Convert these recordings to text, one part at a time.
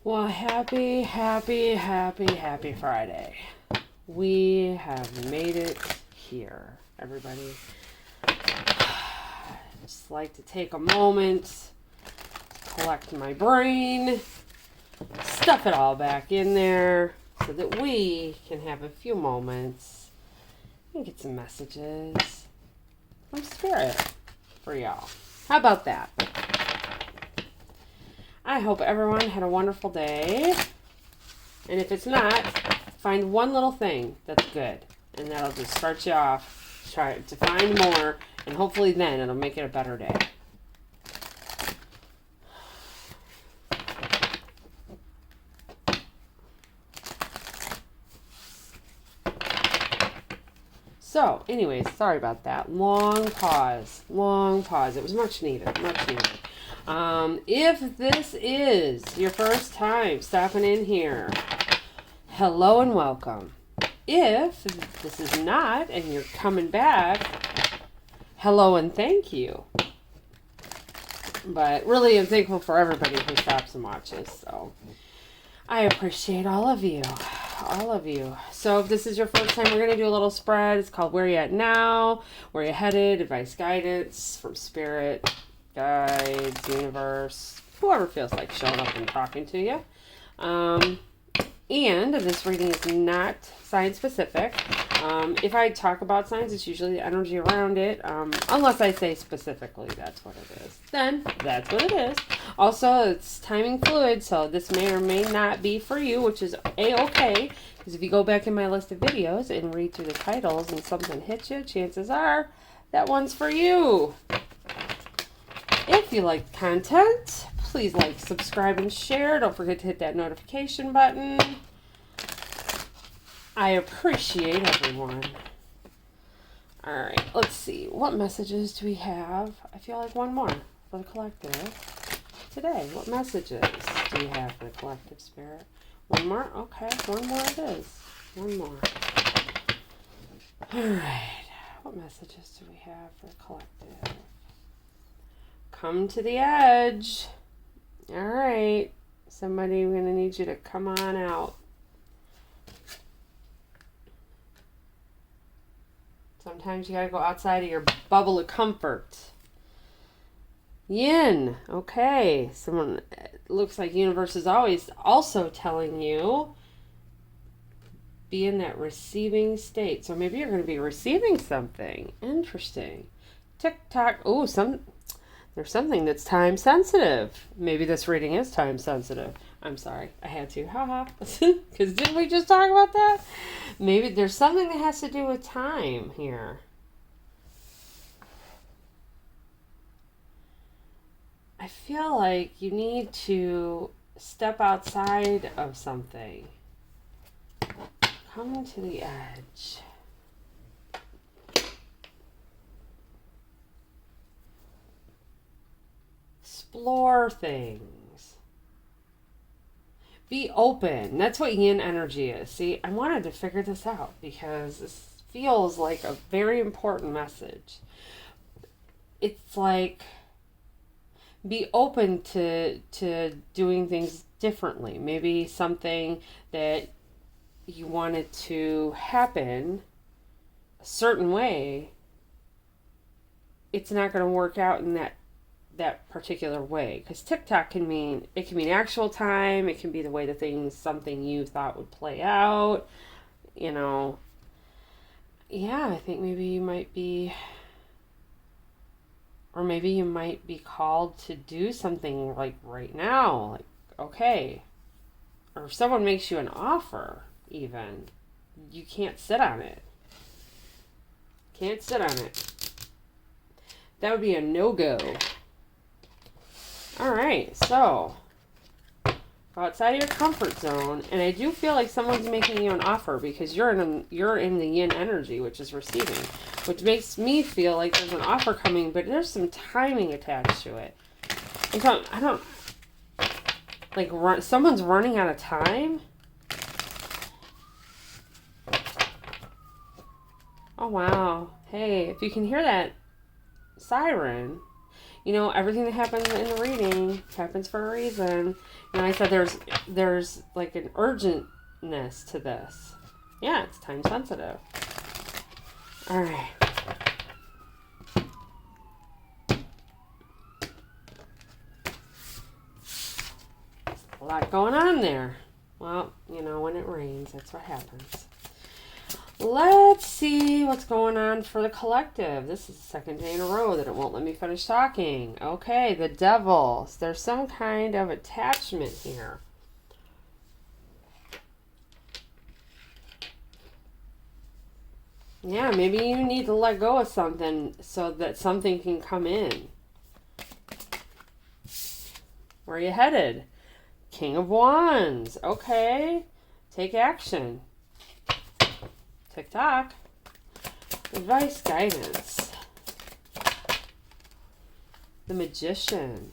Well, happy Friday. We have made it here, everybody. Just like to take a moment, collect my brain, stuff it all back in there so that we can have a few moments and get some messages from Spirit for y'all. How about that? I hope everyone had a wonderful day. And if it's not, find one little thing that's good. And that'll just start you off. Try to find more. And hopefully then it'll make it a better day. So, anyways, sorry about that. Long pause. It was much needed. If this is your first time stopping in here, hello and welcome. If this is not and you're coming back, hello and thank you. But really I'm thankful for everybody who stops and watches. So I appreciate all of you. So if this is your first time, we're going to do a little spread. It's called Where You At Now, Where You Headed, Advice Guidance from Spirit, Guides, Universe, whoever feels like showing up and talking to you. And this reading is not sign specific. If I talk about signs, it's usually the energy around it. Unless I say specifically that's what it is. Then that's what it is. Also, it's timing fluid, so this may or may not be for you, which is A-okay. Because if you go back in my list of videos and read through the titles and something hits you, chances are that one's for you. If you like content, please like, subscribe, and share. Don't forget to hit that notification button. I appreciate everyone. Alright, let's see. What messages do we have? I feel like one more for the collective. Today, what messages do we have for the collective spirit? One more? Okay, one more it is. One more. Alright, what messages do we have for the collective? Come to the edge. Alright, somebody, we're going to need you to come on out. Sometimes you gotta go outside of your bubble of comfort. Yin. Okay. Someone, it looks like universe is always also telling you be in that receiving state. So maybe you're going to be receiving something. Interesting. Tick-tock. Oh, there's something that's time sensitive. Maybe this reading is time sensitive. I'm sorry. I had to. Haha. Because didn't we just talk about that? Maybe there's something that has to do with time here. I feel like you need to step outside of something. Come to the edge. Explore things. Be open. That's what yin energy is. See, I wanted to figure this out because this feels like a very important message. It's like be open to doing things differently. Maybe something that you wanted to happen a certain way, it's not going to work out in that particular way, because TikTok can mean actual time, it can be the way the something you thought would play out, yeah, I think maybe you might be, or maybe you might be called to do something like right now, like, okay, or if someone makes you an offer, even, you can't sit on it. That would be a no-go. Alright, so go outside of your comfort zone, and I do feel like someone's making you an offer because you're in the yin energy, which is receiving, which makes me feel like there's an offer coming, but there's some timing attached to it. And so I don't like someone's running out of time. Oh wow. Hey, if you can hear that siren, You know, everything that happens in the reading happens for a reason. And I said there's like an urgentness to this. Yeah, it's time sensitive. All right. A lot going on there. Well, you know, when it rains, that's what happens. Let's see what's going on for the collective. This is the second day in a row that it won't let me finish talking. Okay, the devil. There's some kind of attachment here. Yeah, maybe you need to let go of something so that something can come in. Where are you headed? King of Wands. Okay. Take action. TikTok. Advice, guidance. The Magician.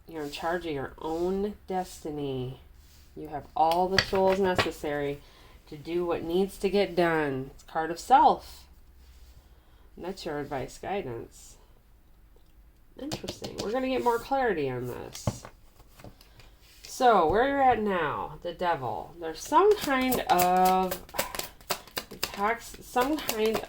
You're in charge of your own destiny. You have all the tools necessary to do what needs to get done. It's card of self. And that's your advice, guidance. Interesting. We're going to get more clarity on this. So, where you're at now, the devil. There's some kind of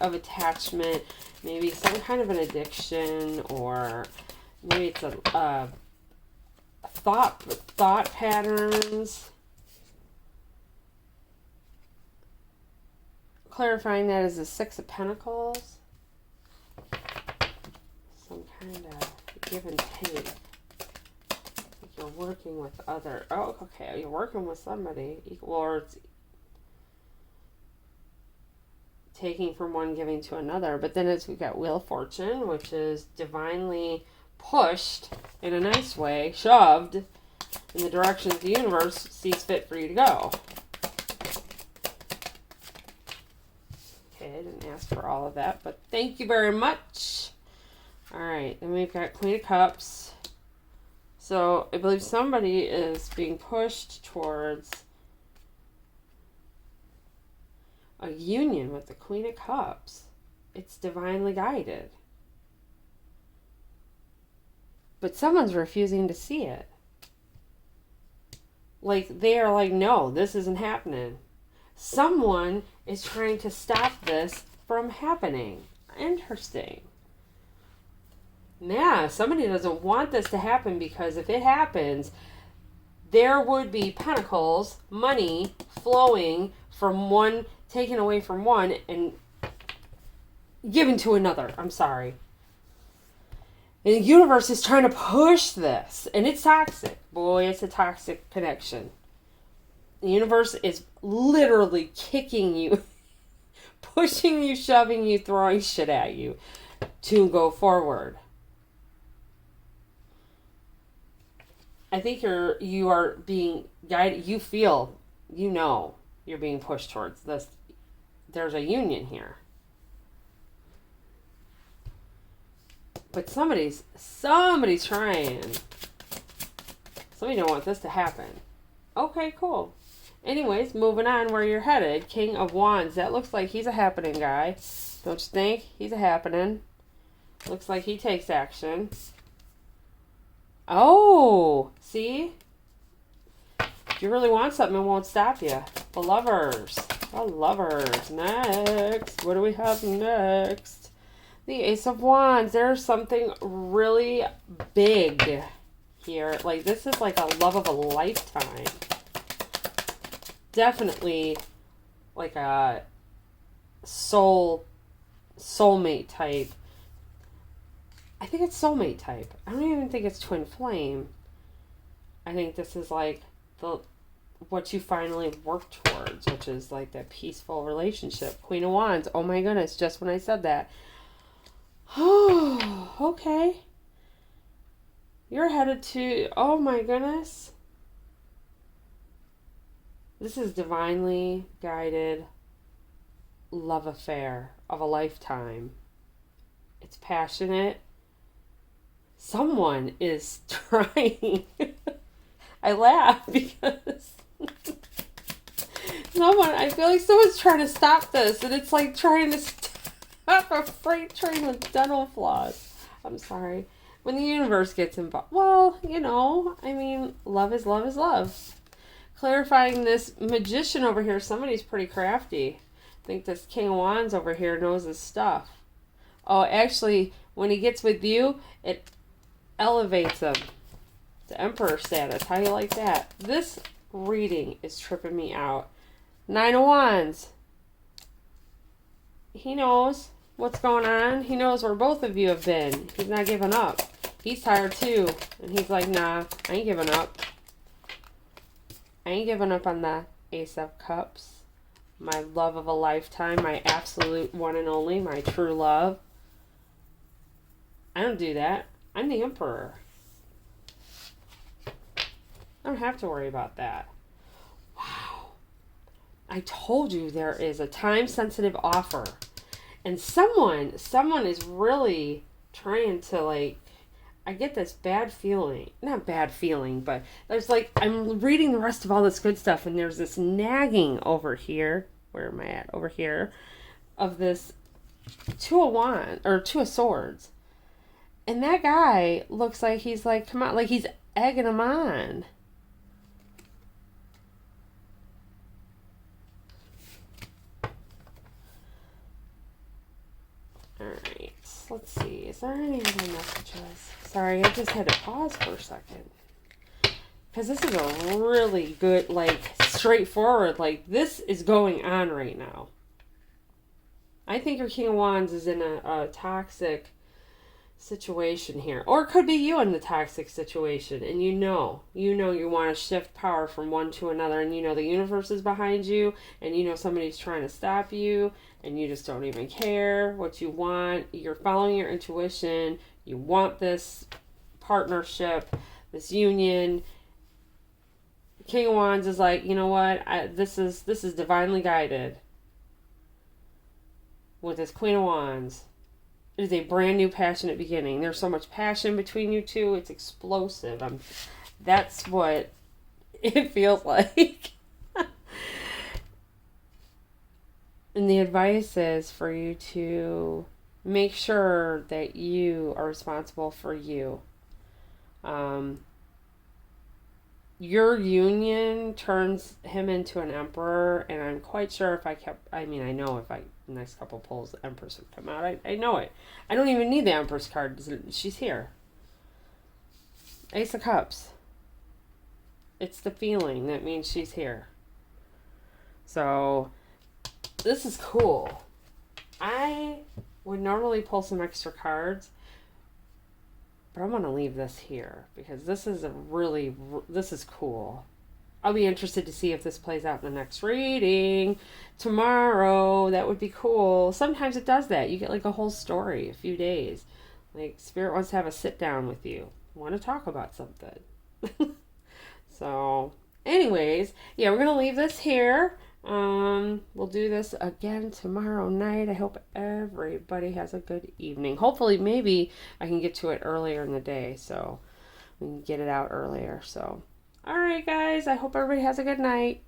attachment, maybe some kind of an addiction, or maybe it's a thought patterns. Clarifying that as the Six of Pentacles. Some kind of give and take. You're working with other. Oh, okay. You're working with somebody. Or it's taking from one, giving to another. But then we've got Wheel of Fortune, which is divinely pushed in a nice way, shoved in the direction the universe sees fit for you to go. Okay, I didn't ask for all of that, but thank you very much. All right, then we've got Queen of Cups. So I believe somebody is being pushed towards a union with the Queen of Cups. It's divinely guided. But someone's refusing to see it. Like, they are like, no, this isn't happening. Someone is trying to stop this from happening. Interesting. Yeah, somebody doesn't want this to happen, because if it happens, there would be pentacles, money flowing from one, taken away from one and given to another. I'm sorry. And the universe is trying to push this, and it's toxic. Boy, it's a toxic connection. The universe is literally kicking you, pushing you, shoving you, throwing shit at you to go forward. I think you are being guided. You feel, you know, you're being pushed towards this. There's a union here. But somebody's trying. Somebody don't want this to happen. Okay, cool. Anyways, moving on where you're headed. King of Wands. That looks like he's a happening guy. Don't you think? He's a happening. Looks like he takes action. Oh, see? If you really want something, it won't stop you. The Lovers. The Lovers. Next. What do we have next? The Ace of Wands. There's something really big here. Like, this is like a love of a lifetime. Definitely like a soulmate type. I think it's soulmate type. I don't even think it's twin flame. I think this is like what you finally work towards, which is like that peaceful relationship. Queen of Wands. Oh my goodness, just when I said that. Oh, okay. You're headed to, oh my goodness. This is divinely guided love affair of a lifetime. It's passionate. Someone is trying. I laugh because I feel like someone's trying to stop this, and it's like trying to stop a freight train with dental floss. I'm sorry. when the universe gets involved. Well, I mean, love is love is love. Clarifying this magician over here, somebody's pretty crafty. I think this King of Wands over here knows his stuff. Oh, actually, when he gets with you, it elevates him to Emperor status. How you like that? This reading is tripping me out. Nine of Wands. He knows what's going on. He knows where both of you have been. He's not giving up. He's tired too. And he's like, nah, I ain't giving up. I ain't giving up on the Ace of Cups. My love of a lifetime. My absolute one and only. My true love. I don't do that. I'm the Emperor. I don't have to worry about that. Wow. I told you there is a time-sensitive offer. And someone is really trying to, like, I get this bad feeling. Not bad feeling, but there's like, I'm reading the rest of all this good stuff, and there's this nagging over here. Where am I at? Over here. Of this Two of Swords. And that guy looks like he's like, come on, like he's egging him on. Alright, let's see. Is there any other messages? Sorry, I just had to pause for a second. Because this is a really good, like, straightforward, like, this is going on right now. I think your King of Wands is in a toxic situation here. Or it could be you in the toxic situation. And you want to shift power from one to another. And you know the universe is behind you. And you know somebody's trying to stop you. And you just don't even care what you want. You're following your intuition. You want this partnership, this union. King of Wands is like, you know what? This is divinely guided. With this Queen of Wands. It is a brand new passionate beginning. There's so much passion between you two. It's explosive. That's what it feels like. And the advice is for you to make sure that you are responsible for you. Your union turns him into an emperor, and I'm quite sure I know if next couple pulls, the Empress would come out. I know it. I don't even need the Empress card. She's here. Ace of Cups. It's the feeling that means she's here. So, this is cool. I would normally pull some extra cards, but I'm going to leave this here because this is cool. I'll be interested to see if this plays out in the next reading tomorrow. That would be cool. Sometimes it does that. You get like a whole story, a few days. Like Spirit wants to have a sit down with you. Want to talk about something. So, anyways, yeah, we're going to leave this here. We'll do this again tomorrow night. I hope everybody has a good evening. Hopefully, maybe I can get to it earlier in the day so we can get it out earlier. So, all right, guys, I hope everybody has a good night.